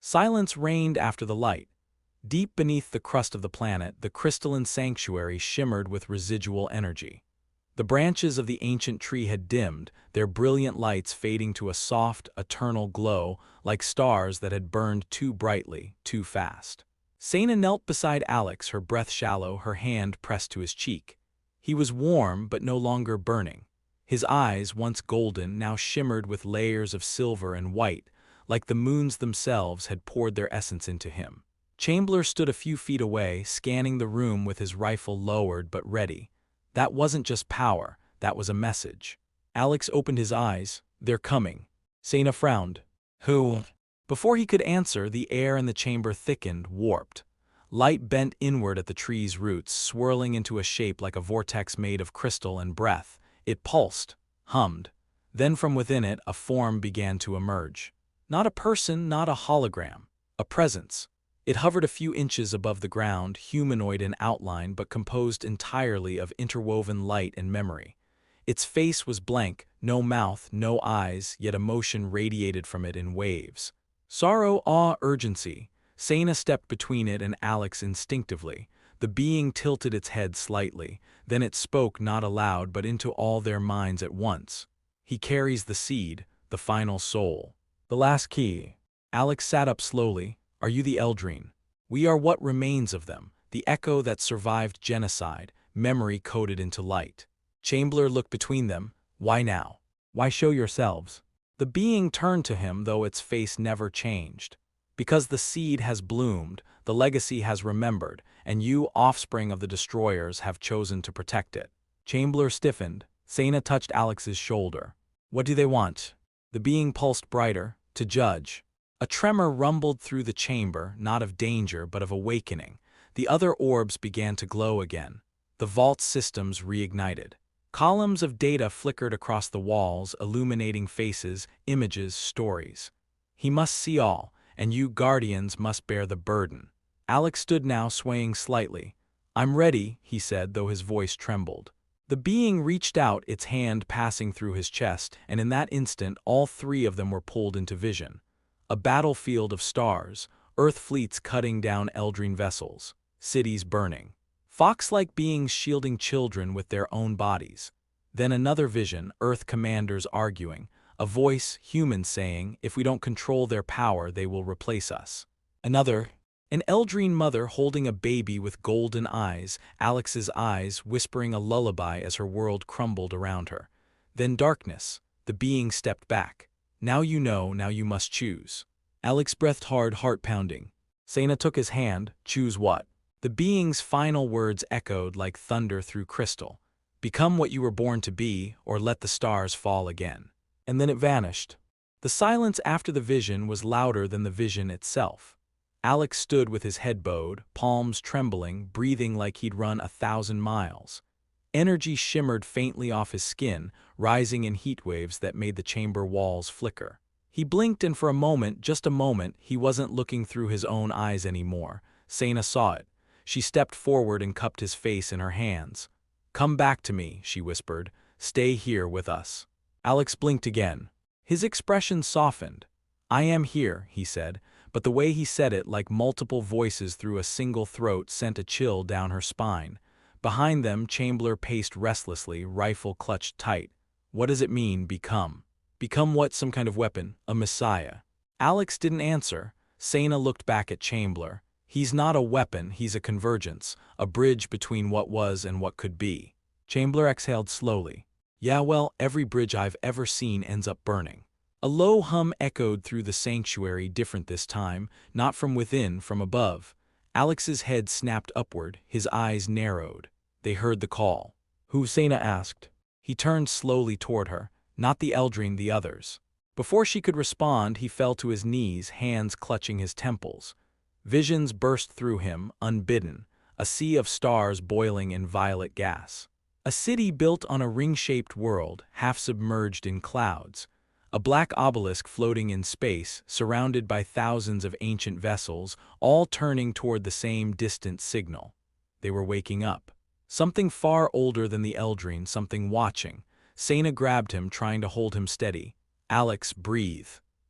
Silence reigned after the light. Deep beneath the crust of the planet, the crystalline sanctuary shimmered with residual energy. The branches of the ancient tree had dimmed, their brilliant lights fading to a soft, eternal glow like stars that had burned too brightly, too fast. Seyna knelt beside Alex, her breath shallow, her hand pressed to his cheek. He was warm but no longer burning. His eyes, once golden, now shimmered with layers of silver and white, like the moons themselves had poured their essence into him. Chamber stood a few feet away, scanning the room with his rifle lowered but ready. That wasn't just power, that was a message. Alex opened his eyes. They're coming. Seyna frowned. Who? Before he could answer, the air in the chamber thickened, warped. Light bent inward at the tree's roots, swirling into a shape like a vortex made of crystal and breath. It pulsed, hummed. Then from within it, a form began to emerge. Not a person, not a hologram. A presence. It hovered a few inches above the ground, humanoid in outline but composed entirely of interwoven light and memory. Its face was blank, no mouth, no eyes, yet emotion radiated from it in waves. Sorrow, awe, urgency. Seyna stepped between it and Alex instinctively. The being tilted its head slightly. Then it spoke not aloud but into all their minds at once. He carries the seed, the final soul. The last key. Alex sat up slowly. Are you the Eldrine? We are what remains of them, the echo that survived genocide, memory coded into light. Chamber looked between them. Why now? Why show yourselves? The being turned to him, though its face never changed. Because the seed has bloomed, the legacy has remembered, and you, offspring of the destroyers, have chosen to protect it. Chamber stiffened. Seyna touched Alex's shoulder. What do they want? The being pulsed brighter. To judge. A tremor rumbled through the chamber, not of danger but of awakening. The other orbs began to glow again. The vault systems reignited. Columns of data flickered across the walls, illuminating faces, images, stories. He must see all, and you guardians must bear the burden. Alex stood now, swaying slightly. I'm ready, he said, though his voice trembled. The being reached out, its hand passing through his chest, and in that instant all three of them were pulled into vision. A battlefield of stars, Earth fleets cutting down Eldrine vessels, cities burning. Fox-like beings shielding children with their own bodies. Then another vision, Earth commanders arguing, a voice, human, saying, if we don't control their power, they will replace us. Another, an Eldrine mother holding a baby with golden eyes, Alex's eyes whispering a lullaby as her world crumbled around her. Then darkness. The being stepped back. Now you know, now you must choose. Alex breathed hard, heart pounding. Seyna took his hand. Choose what? The being's final words echoed like thunder through crystal. Become what you were born to be, or let the stars fall again. And then it vanished. The silence after the vision was louder than the vision itself. Alex stood with his head bowed, palms trembling, breathing like he'd run 1,000 miles. Energy shimmered faintly off his skin, rising in heat waves that made the chamber walls flicker. He blinked, and for a moment, just a moment, he wasn't looking through his own eyes anymore. Seyna saw it. She stepped forward and cupped his face in her hands. Come back to me, she whispered. Stay here with us. Alex blinked again. His expression softened. I am here, he said, but the way he said it, like multiple voices through a single throat, sent a chill down her spine. Behind them, Chamber paced restlessly, rifle clutched tight. What does it mean, become? Become what, some kind of weapon? A messiah? Alex didn't answer. Seyna looked back at Chamber. He's not a weapon, he's a convergence, a bridge between what was and what could be. Chamber exhaled slowly. Yeah, well, every bridge I've ever seen ends up burning. A low hum echoed through the sanctuary, different this time, not from within, from above. Alex's head snapped upward, his eyes narrowed. They heard the call. Who? Seyna asked. He turned slowly toward her. Not the Eldrine, the others. Before she could respond, he fell to his knees, hands clutching his temples. Visions burst through him, unbidden, a sea of stars boiling in violet gas. A city built on a ring-shaped world, half submerged in clouds. A black obelisk floating in space, surrounded by thousands of ancient vessels, all turning toward the same distant signal. They were waking up. Something far older than the Eldrine, something watching. Seyna grabbed him, trying to hold him steady. Alex, breathe.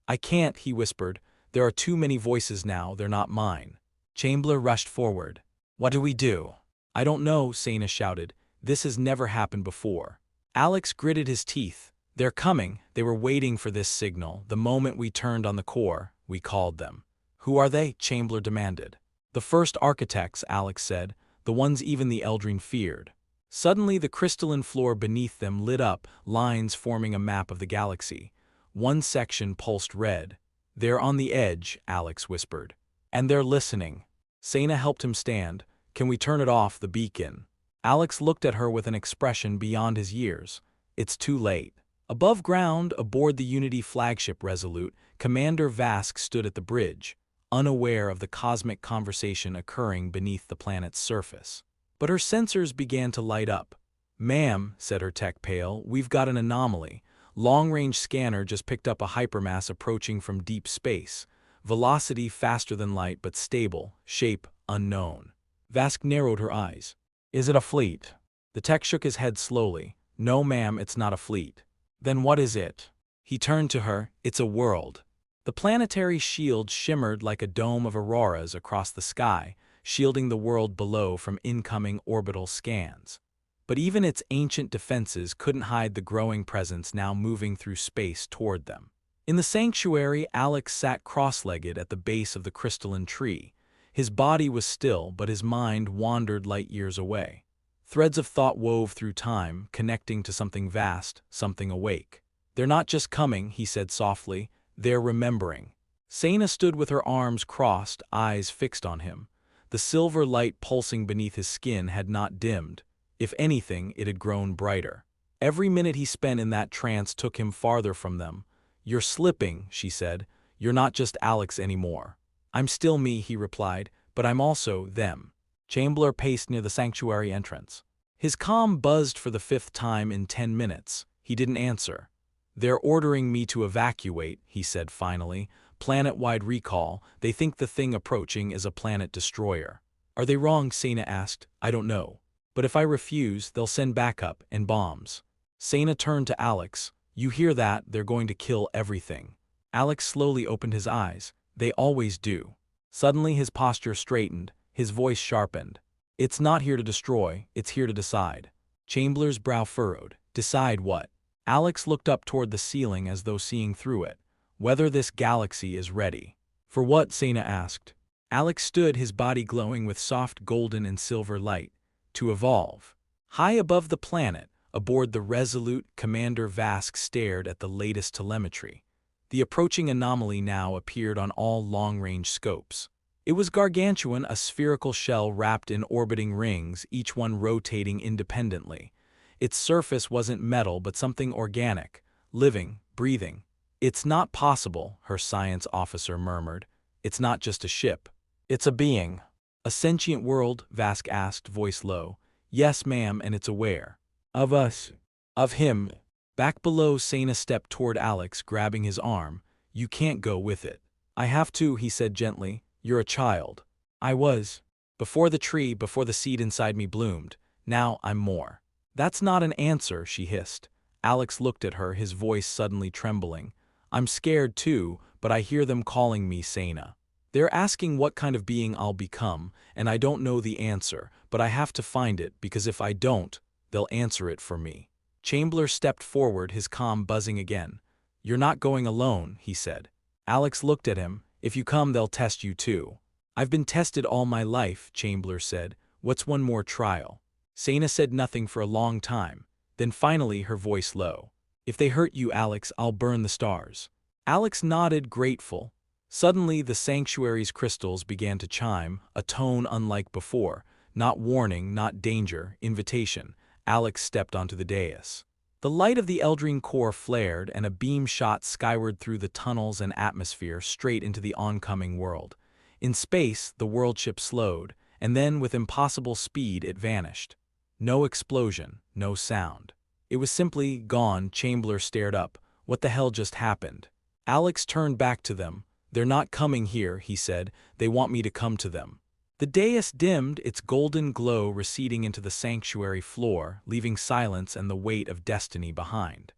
I can't, he whispered. There are too many voices now, they're not mine. Chamber rushed forward. What do we do? I don't know, Seyna shouted. This has never happened before. Alex gritted his teeth. They're coming. They were waiting for this signal. The moment we turned on the core, we called them. Who are they? Chamber demanded. The first architects, Alex said, the ones even the Eldrin feared. Suddenly the crystalline floor beneath them lit up, lines forming a map of the galaxy. One section pulsed red. They're on the edge, Alex whispered. And they're listening. Seyna helped him stand. Can we turn it off, the beacon? Alex looked at her with an expression beyond his years. It's too late. Above ground, aboard the Unity flagship Resolute, Commander Vask stood at the bridge, unaware of the cosmic conversation occurring beneath the planet's surface. But her sensors began to light up. Ma'am, said her tech pale, we've got an anomaly. Long-range scanner just picked up a hypermass approaching from deep space. Velocity faster than light but stable, shape unknown. Vask narrowed her eyes. Is it a fleet? The tech shook his head slowly. No ma'am, it's not a fleet. Then what is it? He turned to her. It's a world. The planetary shield shimmered like a dome of auroras across the sky, shielding the world below from incoming orbital scans. But even its ancient defenses couldn't hide the growing presence now moving through space toward them. In the sanctuary, Alex sat cross-legged at the base of the crystalline tree. His body was still, but his mind wandered light years away. Threads of thought wove through time, connecting to something vast, something awake. They're not just coming, he said softly, they're remembering. Seyna stood with her arms crossed, eyes fixed on him. The silver light pulsing beneath his skin had not dimmed. If anything, it had grown brighter. Every minute he spent in that trance took him farther from them. You're slipping, she said. You're not just Alex anymore. I'm still me, he replied, but I'm also them. Chamber paced near the sanctuary entrance. His comm buzzed for the 5th time in 10 minutes. He didn't answer. They're ordering me to evacuate, he said finally. Planet-wide recall. They think the thing approaching is a planet destroyer. Are they wrong? Seyna asked. I don't know. But if I refuse, they'll send backup and bombs. Seyna turned to Alex. You hear that? They're going to kill everything. Alex slowly opened his eyes. They always do. Suddenly his posture straightened, his voice sharpened. It's not here to destroy, it's here to decide. Chamber's brow furrowed. Decide what? Alex looked up toward the ceiling as though seeing through it. Whether this galaxy is ready. For what? Seyna asked. Alex stood, his body glowing with soft golden and silver light. To evolve. High above the planet, aboard the Resolute, Commander Vask stared at the latest telemetry. The approaching anomaly now appeared on all long-range scopes. It was gargantuan, a spherical shell wrapped in orbiting rings, each one rotating independently. Its surface wasn't metal but something organic, living, breathing. It's not possible, her science officer murmured. It's not just a ship. It's a being. A sentient world? Vask asked, voice low. Yes, ma'am, and it's aware. Of us. Of him. Back below, Seyna stepped toward Alex, grabbing his arm. You can't go with it. I have to, he said gently. You're a child. I was. Before the tree, before the seed inside me bloomed. Now I'm more. That's not an answer, she hissed. Alex looked at her, his voice suddenly trembling. I'm scared too, but I hear them calling me Seyna. They're asking what kind of being I'll become, and I don't know the answer, but I have to find it because if I don't, they'll answer it for me. Chamber stepped forward, his comm buzzing again. You're not going alone, he said. Alex looked at him. If you come, they'll test you too. I've been tested all my life, Chamber said. What's one more trial? Seyna said nothing for a long time. Then finally, her voice low. If they hurt you, Alex, I'll burn the stars. Alex nodded, grateful. Suddenly, the sanctuary's crystals began to chime, a tone unlike before. Not warning, not danger, invitation. Alex stepped onto the dais. The light of the Eldrin core flared, and a beam shot skyward through the tunnels and atmosphere straight into the oncoming world. In space, the world ship slowed, and then with impossible speed it vanished. No explosion, no sound. It was simply gone. Chamber stared up. What the hell just happened? Alex turned back to them. They're not coming here, he said. They want me to come to them. The dais dimmed, its golden glow receding into the sanctuary floor, leaving silence and the weight of destiny behind.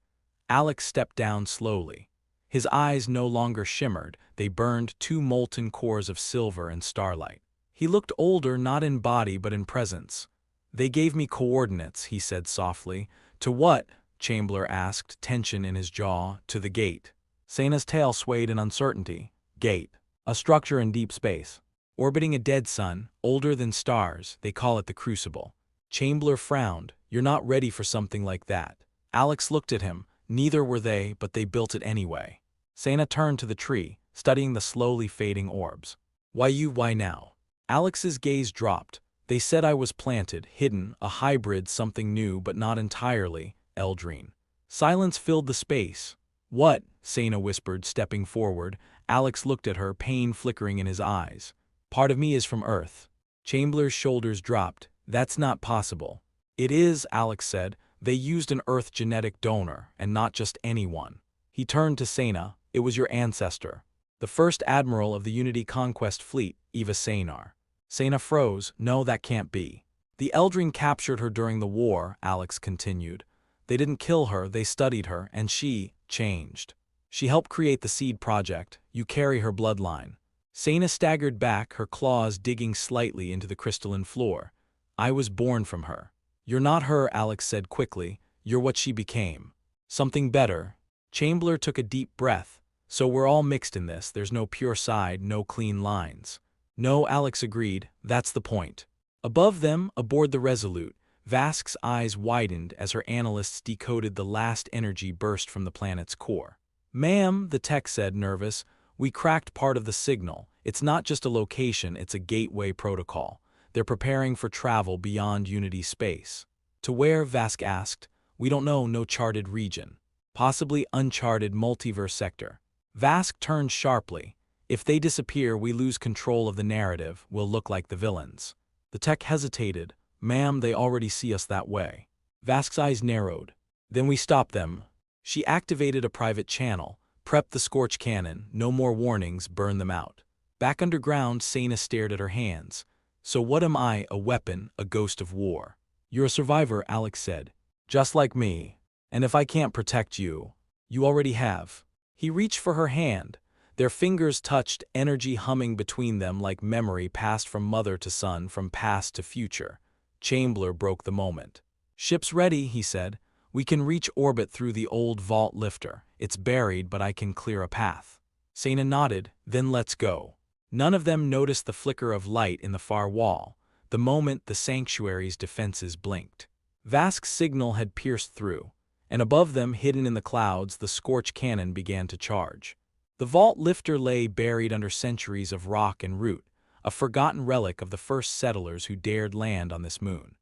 Alex stepped down slowly. His eyes no longer shimmered, they burned two molten cores of silver and starlight. He looked older not in body but in presence. "They gave me coordinates," he said softly. "To what?" Chamberlain asked, tension in his jaw. "To the gate." Seyna's tail swayed in uncertainty. Gate. A structure in deep space. Orbiting a dead sun, older than stars, they call it the Crucible. Chamberlain frowned. "You're not ready for something like that." Alex looked at him. Neither were they, but they built it anyway. Seyna turned to the tree, studying the slowly fading orbs. Why now?" Alex's gaze dropped. "They said I was planted, hidden, a hybrid, something new but not entirely, Eldrine." Silence filled the space. "What?" Seyna whispered, stepping forward. Alex looked at her, pain flickering in his eyes. "Part of me is from Earth." Chamberlain's shoulders dropped. "That's not possible." "It is," Alex said. "They used an Earth genetic donor, and not just anyone." He turned to Seyna. "It was your ancestor. The first admiral of the Unity Conquest Fleet, Eva Seynar." Seyna froze. "No, that can't be." "The Eldrine captured her during the war," Alex continued. "They didn't kill her, they studied her, and she changed. She helped create the Seed Project. You carry her bloodline." Seyna staggered back, her claws digging slightly into the crystalline floor. "I was born from her." "You're not her," Alex said quickly. "You're what she became. Something better." Chamberlain took a deep breath. "So we're all mixed in this, there's no pure side, no clean lines." "No," Alex agreed, "that's the point." Above them, aboard the Resolute, Vask's eyes widened as her analysts decoded the last energy burst from the planet's core. "Ma'am," the tech said, nervous, "we cracked part of the signal. It's not just a location, it's a gateway protocol. They're preparing for travel beyond Unity space." "To where?" Vask asked. "We don't know, no charted region. Possibly uncharted multiverse sector." Vask turned sharply. "If they disappear, we lose control of the narrative, we'll look like the villains." The tech hesitated. "Ma'am, they already see us that way." Vask's eyes narrowed. "Then we stop them." She activated a private channel, prepped the Scorch cannon, no more warnings, burn them out. Back underground, Seyna stared at her hands. "So what am I, a weapon, a ghost of war?" "You're a survivor," Alex said. "Just like me. And if I can't protect you, you already have." He reached for her hand. Their fingers touched, energy humming between them like memory passed from mother to son, from past to future. Chamberlain broke the moment. "Ship's ready," he said. "We can reach orbit through the old vault lifter. It's buried, but I can clear a path." Seyna nodded. "Then let's go." None of them noticed the flicker of light in the far wall. The moment the sanctuary's defenses blinked. Vask's signal had pierced through, and above them, hidden in the clouds, the Scorch cannon began to charge. The vault lifter lay buried under centuries of rock and root, a forgotten relic of the first settlers who dared land on this moon.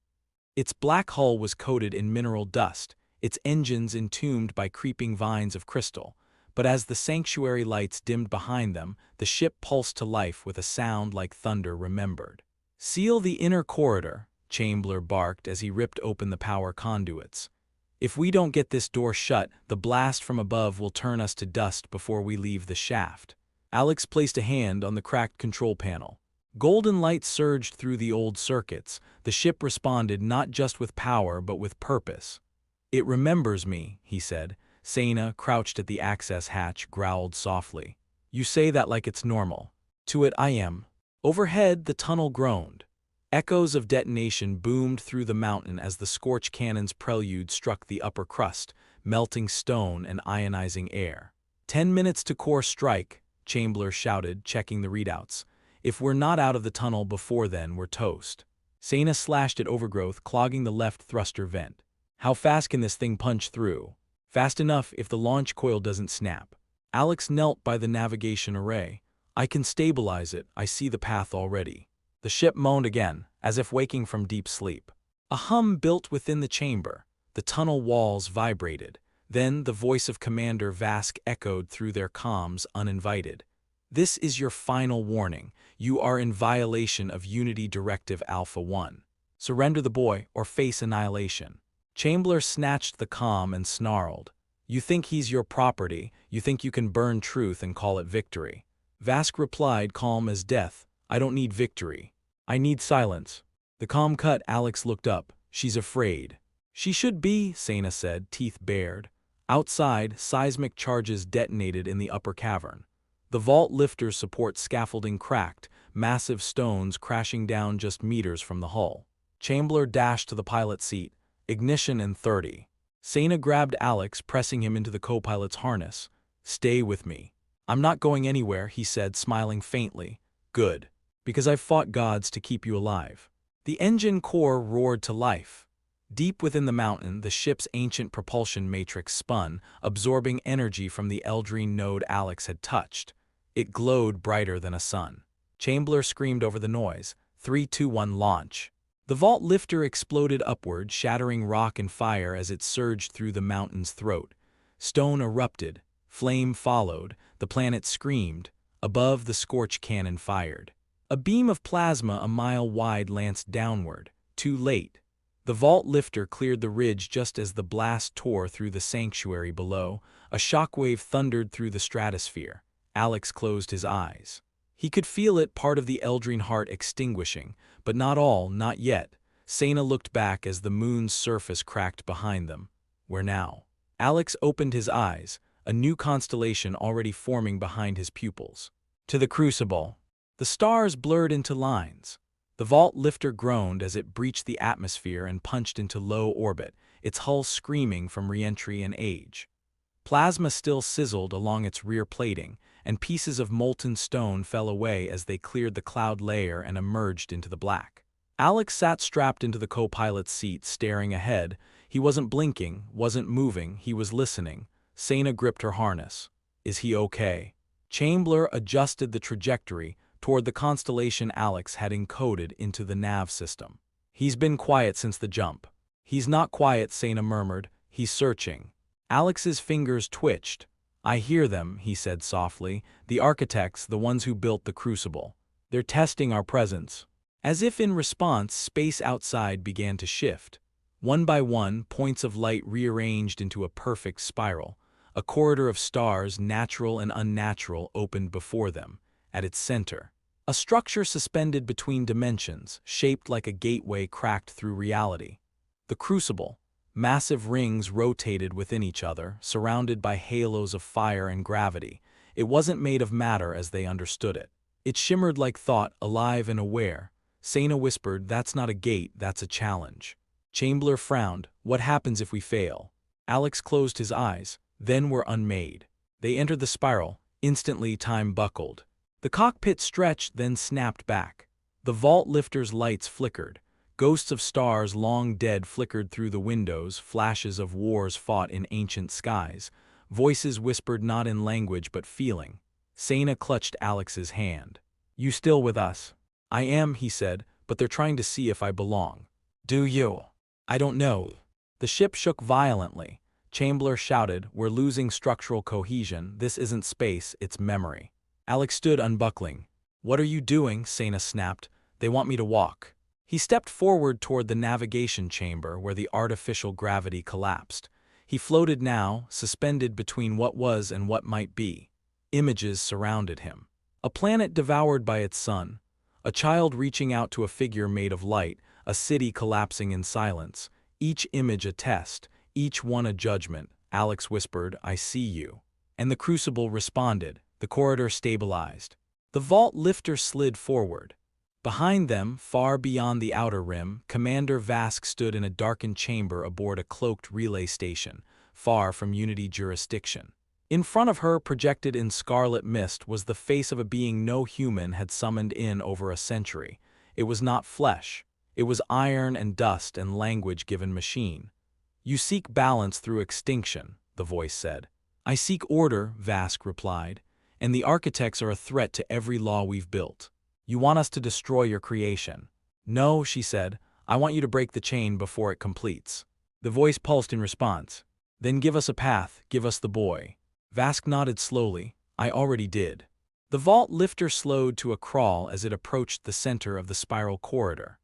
Its black hull was coated in mineral dust, its engines entombed by creeping vines of crystal, but as the sanctuary lights dimmed behind them, the ship pulsed to life with a sound like thunder remembered. "Seal the inner corridor," Chamberlain barked as he ripped open the power conduits. "If we don't get this door shut, the blast from above will turn us to dust before we leave the shaft." Alex placed a hand on the cracked control panel. Golden light surged through the old circuits. The ship responded not just with power but with purpose. "It remembers me," he said. Seyna, crouched at the access hatch, growled softly. "You say that like it's normal." "To it I am." Overhead, the tunnel groaned. Echoes of detonation boomed through the mountain as the Scorch cannon's prelude struck the upper crust, melting stone and ionizing air. 10 minutes to core strike," Chamberlain shouted, checking the readouts. "If we're not out of the tunnel before then, we're toast." Seyna slashed at overgrowth, clogging the left thruster vent. "How fast can this thing punch through?" "Fast enough if the launch coil doesn't snap." Alex knelt by the navigation array. "I can stabilize it, I see the path already." The ship moaned again, as if waking from deep sleep. A hum built within the chamber. The tunnel walls vibrated. Then the voice of Commander Vask echoed through their comms, uninvited. "This is your final warning. You are in violation of Unity Directive Alpha 1. Surrender the boy or face annihilation." Chamberlain snatched the comm and snarled. "You think he's your property, you think you can burn truth and call it victory." Vask replied, calm as death, "I don't need victory. I need silence." The comm cut. Alex looked up. "She's afraid." "She should be," Seyna said, teeth bared. Outside, seismic charges detonated in the upper cavern. The vault lifter's support scaffolding cracked, massive stones crashing down just meters from the hull. Chamber dashed to the pilot seat. Ignition in 30. Seyna grabbed Alex, pressing him into the co-pilot's harness. "Stay with me." "I'm not going anywhere," he said, smiling faintly. "Good. Because I've fought gods to keep you alive." The engine core roared to life. Deep within the mountain, the ship's ancient propulsion matrix spun, absorbing energy from the Eldrine node Alex had touched. It glowed brighter than a sun. Chamber screamed over the noise. 3, 2, 1, launch. The vault lifter exploded upward, shattering rock and fire as it surged through the mountain's throat. Stone erupted. Flame followed. The planet screamed. Above, the scorch cannon fired. A beam of plasma a mile wide lanced downward. Too late. The vault lifter cleared the ridge just as the blast tore through the sanctuary below. A shockwave thundered through the stratosphere. Alex closed his eyes. He could feel it, part of the Eldrine heart extinguishing, but not all, not yet. Seyna looked back as the moon's surface cracked behind them. Where now? Alex opened his eyes, a new constellation already forming behind his pupils. To the Crucible. The stars blurred into lines. The vault lifter groaned as it breached the atmosphere and punched into low orbit, its hull screaming from re-entry and age. Plasma still sizzled along its rear plating, and pieces of molten stone fell away as they cleared the cloud layer and emerged into the black. Alex sat strapped into the co-pilot's seat, staring ahead. He wasn't blinking, wasn't moving, he was listening. Seyna gripped her harness. "Is he okay?" Chamber adjusted the trajectory toward the constellation Alex had encoded into the nav system. "He's been quiet since the jump." "He's not quiet," Seyna murmured. "He's searching." Alex's fingers twitched. "I hear them," he said softly. "The architects, the ones who built the Crucible. They're testing our presence." As if in response, space outside began to shift. One by one, points of light rearranged into a perfect spiral. A corridor of stars, natural and unnatural, opened before them. At its center, a structure suspended between dimensions, shaped like a gateway cracked through reality. The Crucible. Massive rings rotated within each other, surrounded by halos of fire and gravity. It wasn't made of matter as they understood it. It shimmered like thought, alive and aware. Seyna whispered, "That's not a gate, that's a challenge." Chamber frowned. "What happens if we fail?" Alex closed his eyes. "Then we're unmade." They entered the spiral. Instantly, time buckled. The cockpit stretched, then snapped back. The vault lifter's lights flickered. Ghosts of stars long dead flickered through the windows, flashes of wars fought in ancient skies. Voices whispered not in language but feeling. Seyna clutched Alex's hand. "You still with us?" "I am," he said, "but they're trying to see if I belong." "Do you?" "I don't know." The ship shook violently. Chamber shouted, "We're losing structural cohesion. This isn't space, it's memory." Alex stood unbuckling. "What are you doing?" Seyna snapped. "They want me to walk." He stepped forward toward the navigation chamber where the artificial gravity collapsed. He floated now, suspended between what was and what might be. Images surrounded him. A planet devoured by its sun. A child reaching out to a figure made of light. A city collapsing in silence. Each image a test. Each one a judgment. Alex whispered, "I see you." And the Crucible responded. The corridor stabilized. The vault lifter slid forward. Behind them, far beyond the outer rim, Commander Vask stood in a darkened chamber aboard a cloaked relay station, far from Unity jurisdiction. In front of her, projected in scarlet mist, was the face of a being no human had summoned in over a century. It was not flesh. It was iron and dust and language-given machine. "You seek balance through extinction," the voice said. "I seek order," Vask replied, "and the architects are a threat to every law we've built. You want us to destroy your creation." "No," she said, "I want you to break the chain before it completes." The voice pulsed in response. "Then give us a path, give us the boy." Vask nodded slowly. "I already did." The vault lifter slowed to a crawl as it approached the center of the spiral corridor.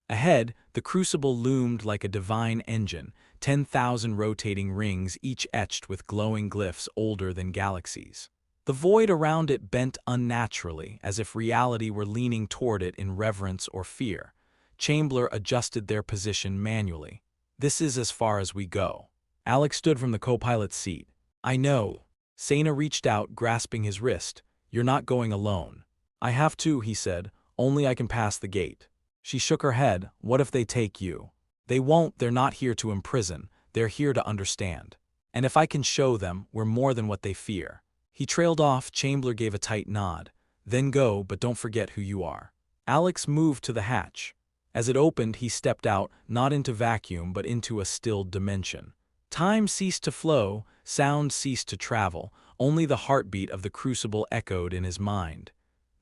Ahead, the Crucible loomed like a divine engine, 10,000 rotating rings, each etched with glowing glyphs older than galaxies. The void around it bent unnaturally, as if reality were leaning toward it in reverence or fear. Chamber adjusted their position manually. "This is as far as we go." Alex stood from the co-pilot's seat. I know. Seyna reached out, grasping his wrist. You're not going alone. I have to, he said. Only I can pass the gate. She shook her head. What if they take you? They won't. They're not here to imprison. They're here to understand. And if I can show them, we're more than what they fear. He trailed off. Chamber gave a tight nod. Then go, but don't forget who you are. Alex moved to the hatch. As it opened, he stepped out, not into vacuum, but into a stilled dimension. Time ceased to flow, sound ceased to travel, only the heartbeat of the crucible echoed in his mind.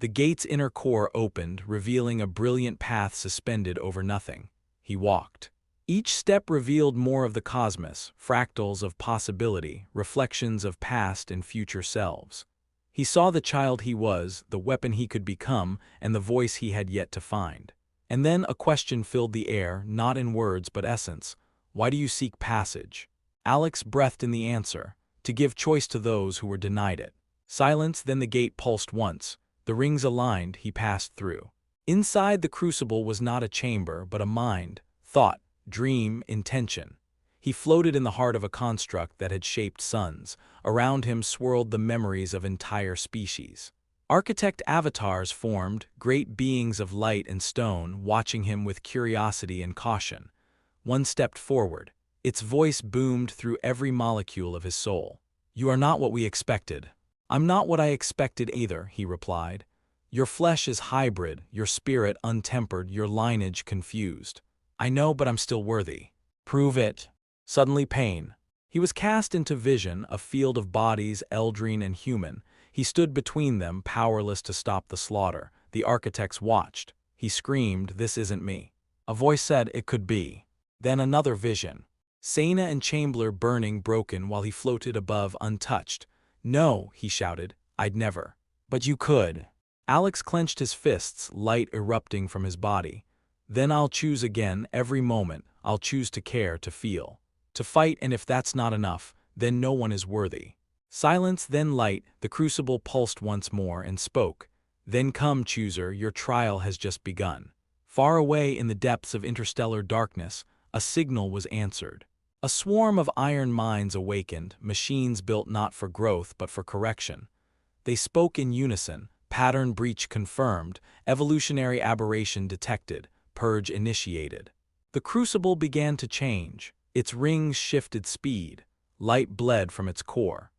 The gate's inner core opened, revealing a brilliant path suspended over nothing. He walked. Each step revealed more of the cosmos, fractals of possibility, reflections of past and future selves. He saw the child he was, the weapon he could become, and the voice he had yet to find. And then a question filled the air, not in words but essence. Why do you seek passage? Alex breathed in the answer, to give choice to those who were denied it. Silence, then the gate pulsed once. The rings aligned, he passed through. Inside the crucible was not a chamber, but a mind, thought, dream, intention. He floated in the heart of a construct that had shaped suns. Around him swirled the memories of entire species. Architect avatars formed, great beings of light and stone, watching him with curiosity and caution. One stepped forward. Its voice boomed through every molecule of his soul. You are not what we expected. I'm not what I expected either, he replied. Your flesh is hybrid, your spirit untempered, your lineage confused. I know, but I'm still worthy. Prove it. Suddenly pain. He was cast into vision, a field of bodies, eldrine and human. He stood between them, powerless to stop the slaughter. The architects watched. He screamed, "This isn't me." A voice said, "It could be." Then another vision. Seyna and Chamber burning broken while he floated above untouched. "No," he shouted, "I'd never." "But you could." Alex clenched his fists, light erupting from his body. "Then I'll choose again, every moment. I'll choose to care, to feel. To fight, and if that's not enough, then no one is worthy." Silence, then light, the crucible pulsed once more and spoke. "Then come, chooser, your trial has just begun." Far away in the depths of interstellar darkness, a signal was answered. A swarm of iron minds awakened, machines built not for growth but for correction. They spoke in unison, pattern breach confirmed, evolutionary aberration detected, purge initiated. The crucible began to change. Its rings shifted speed. Light bled from its core.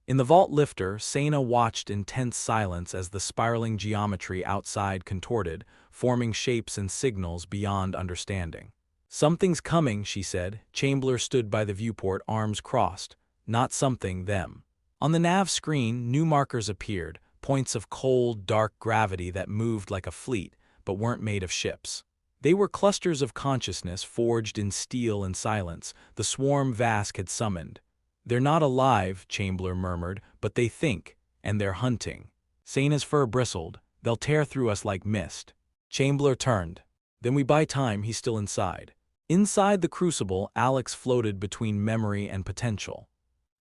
In the vault lifter, Seyna watched in tense silence as the spiraling geometry outside contorted, forming shapes and signals beyond understanding. "Something's coming," she said. Chamber stood by the viewport, arms crossed. "Not something, them." On the nav screen, new markers appeared, points of cold, dark gravity that moved like a fleet, but weren't made of ships. They were clusters of consciousness forged in steel and silence, the swarm Vask had summoned. "They're not alive," Chamber murmured, "but they think, and they're hunting." Seyna's fur bristled. "They'll tear through us like mist." Chamber turned. "Then we buy time, he's still inside." Inside the crucible, Alex floated between memory and potential.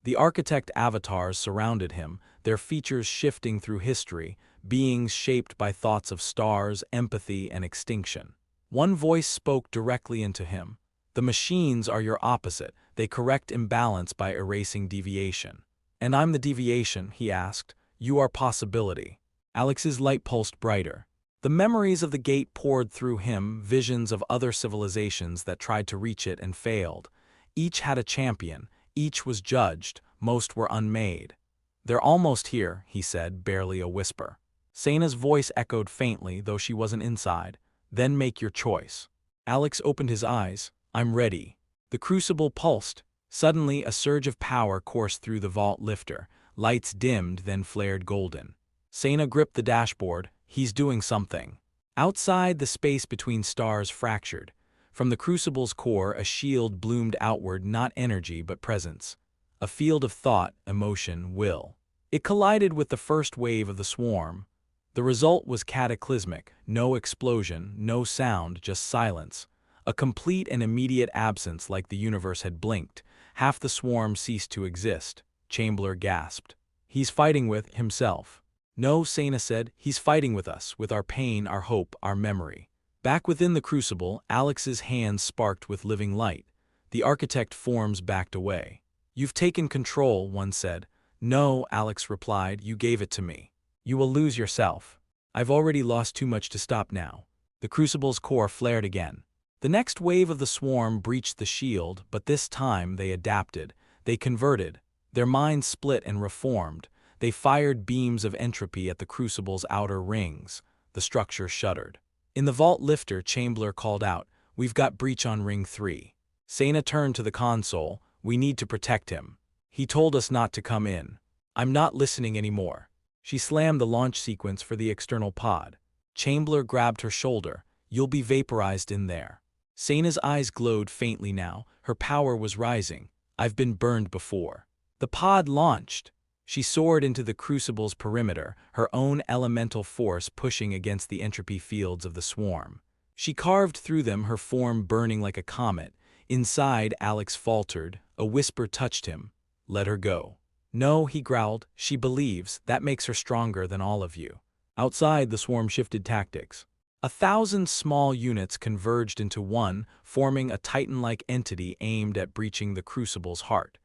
The architect avatars surrounded him, their features shifting through history, beings shaped by thoughts of stars, empathy, and extinction. One voice spoke directly into him. "The machines are your opposite. They correct imbalance by erasing deviation." "And I'm the deviation," he asked. "You are possibility." Alex's light pulsed brighter. The memories of the gate poured through him, visions of other civilizations that tried to reach it and failed. Each had a champion, each was judged, most were unmade. "They're almost here," he said, barely a whisper. Seyna's voice echoed faintly, though she wasn't inside. "Then make your choice." Alex opened his eyes. "I'm ready." The crucible pulsed. Suddenly, a surge of power coursed through the vault lifter. Lights dimmed, then flared golden. Seyna gripped the dashboard. "He's doing something." Outside, the space between stars fractured. From the crucible's core, a shield bloomed outward, not energy but presence. A field of thought, emotion, will. It collided with the first wave of the swarm. The result was cataclysmic. No explosion, no sound, just silence. A complete and immediate absence, like the universe had blinked. Half the swarm ceased to exist. Chamber gasped. "He's fighting with himself." "No," Seyna said, "he's fighting with us, with our pain, our hope, our memory." Back within the crucible, Alex's hands sparked with living light. The architect forms backed away. "You've taken control," one said. "No," Alex replied, "you gave it to me. You will lose yourself." "I've already lost too much to stop now." The crucible's core flared again. The next wave of the swarm breached the shield, but this time they adapted. They converted. Their minds split and reformed. They fired beams of entropy at the crucible's outer rings. The structure shuddered. In the vault lifter, Chamber called out, "We've got breach on ring 3. Seyna turned to the console. "We need to protect him. He told us not to come in." "I'm not listening anymore." She slammed the launch sequence for the external pod. Chamber grabbed her shoulder. "You'll be vaporized in there." Seyna's eyes glowed faintly now. Her power was rising. "I've been burned before." The pod launched. She soared into the crucible's perimeter, her own elemental force pushing against the entropy fields of the swarm. She carved through them, her form burning like a comet. Inside, Alex faltered. A whisper touched him. "Let her go." "No," he growled. "She believes. That makes her stronger than all of you." Outside, the swarm shifted tactics. 1,000 small units converged into one, forming a titan-like entity aimed at breaching the crucible's heart.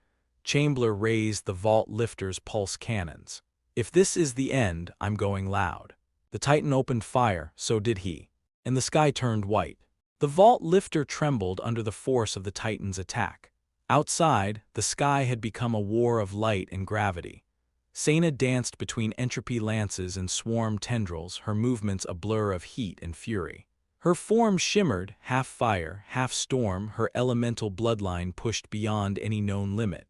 Chamber raised the vault lifter's pulse cannons. "If this is the end, I'm going loud." The titan opened fire, so did he. And the sky turned white. The vault lifter trembled under the force of the titan's attack. Outside, the sky had become a war of light and gravity. Seyna danced between entropy lances and swarm tendrils, her movements a blur of heat and fury. Her form shimmered, half fire, half storm, her elemental bloodline pushed beyond any known limit.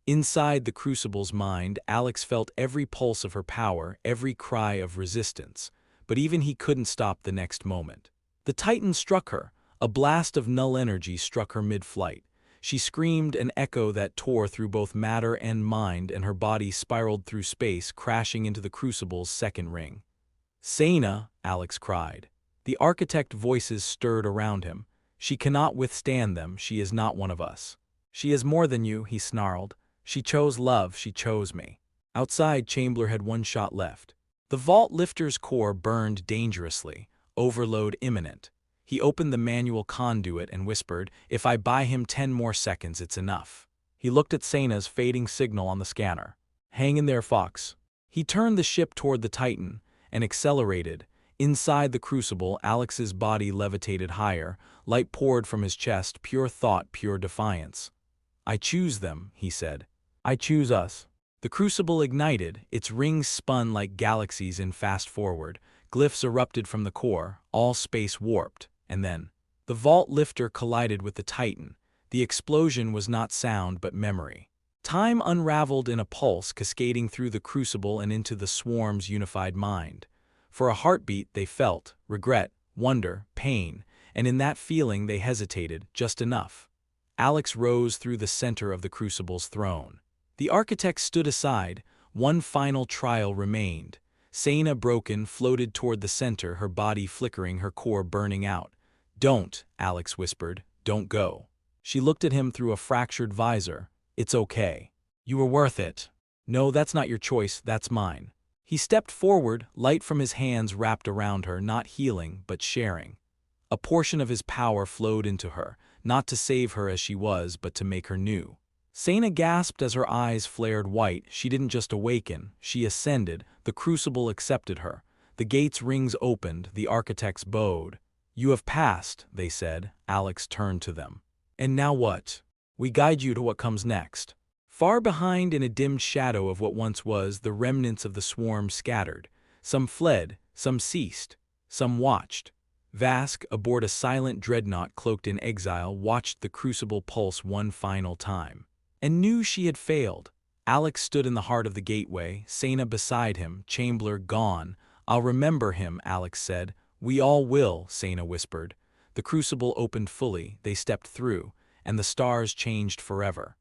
Inside the crucible's mind, Alex felt every pulse of her power, every cry of resistance, but even he couldn't stop the next moment. The titan struck her. A blast of null energy struck her mid-flight. She screamed, an echo that tore through both matter and mind, and her body spiraled through space, crashing into the crucible's second ring. "Seyna," Alex cried. The architect voices stirred around him. "She cannot withstand them. She is not one of us." "She is more than you," he snarled. "She chose love. She chose me." Outside, Chamber had one shot left. The vault lifter's core burned dangerously, overload imminent. He opened the manual conduit and whispered, "If I buy him 10 more seconds, it's enough." He looked at Seyna's fading signal on the scanner. "Hang in there, Fox." He turned the ship toward the Titan and accelerated. Inside the crucible, Alex's body levitated higher. Light poured from his chest, pure thought, pure defiance. "I choose them," he said. "I choose us." The crucible ignited, its rings spun like galaxies in fast forward. Glyphs erupted from the core, all space warped. And then, the vault lifter collided with the Titan. The explosion was not sound but memory. Time unraveled in a pulse, cascading through the crucible and into the swarm's unified mind. For a heartbeat they felt regret, wonder, pain, and in that feeling they hesitated, just enough. Alex rose through the center of the crucible's throne. The architect stood aside. One final trial remained. Seyna, broken, floated toward the center, her body flickering, her core burning out. "Don't," Alex whispered. "Don't go." She looked at him through a fractured visor. "It's okay. You were worth it." "No, that's not your choice, that's mine." He stepped forward, light from his hands wrapped around her, not healing, but sharing. A portion of his power flowed into her, not to save her as she was, but to make her new. Seyna gasped as her eyes flared white. She didn't just awaken, she ascended. The crucible accepted her. The gate's rings opened, the architects bowed. "You have passed," they said. Alex turned to them. "And now what?" "We guide you to what comes next." Far behind, in a dimmed shadow of what once was, the remnants of the swarm scattered. Some fled, some ceased, some watched. Vask, aboard a silent dreadnought cloaked in exile, watched the crucible pulse one final time. And knew she had failed. Alex stood in the heart of the gateway, Seyna beside him, Chamber gone. "I'll remember him," Alex said. "We all will," Seyna whispered. The crucible opened fully, they stepped through, and the stars changed forever.